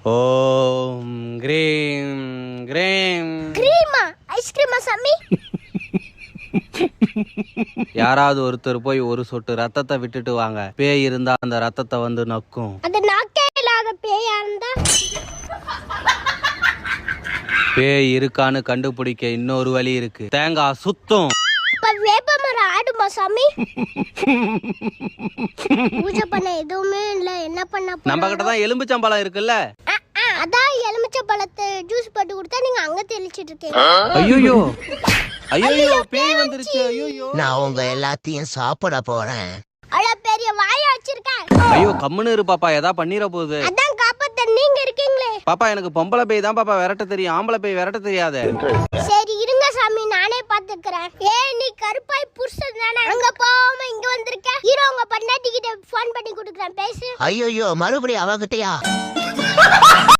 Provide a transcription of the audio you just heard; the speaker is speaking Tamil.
ஓம் கிரீம் கிரீம். கிரீமா? ஐஸ்கிரீமா சாமி? யாராவது ஒருத்தர் போய் ஒரு சொட்டு ரத்தத்தை விட்டுட்டு வாங்க. பேய் இருந்தா அந்த ரத்தத்தை வந்து நக்கும். அது நாக்கே இல்லாத பேயா இருந்தா? பேய் இருக்கான்னு கண்டுபிடிக்க இன்னொரு வழி இருக்கு. தேங்காய் சுத்தம். அப்ப வேப்பமரம் ஆடுமா சாமி? பூஜை பண்ண எதுவுமே இல்ல, என்ன பண்ண நம்ம கிட்ட தான் எலும்புச்சம்பழம் இருக்குல்ல. அதான் எலுமிச்சை பழத்தை ஜூஸ் போட்டு கொடுத்தா நீங்க அங்க தெளிச்சிட்டு இருக்கீங்க. ஐயோ ஐயோ பேய் வந்துருச்சு. ஐயோ நான் உங்க எல்லாத்தையும் சாப்பிட போறேன். அட பெரிய வாய வச்சிருக்க. ஐயோ கம்முன்னு இரு பாப்பா, ஏதா பண்ணிர போகுது. அதான் காப்பாத்த நீங்க இருக்கீங்களே. பாப்பா எனக்கு பொம்பளை பேய் தான் பாப்பா விரட்ட தெரியும், ஆம்பளை பேய் விரட்ட தெரியாது. சரி இருங்க சாமி, நானே பாத்துக்கிறேன். ஏய் நீ கருப்பாய் புருஷன் தானே, அங்க போகாம இங்க வந்திருக்க. ஹீரோ உங்க பொண்டாட்டி கிட்ட ஃபோன் பண்ணி கொடுக்குறேன், பேசு. ஐயோ மறுபடியும் அவகிட்டயா?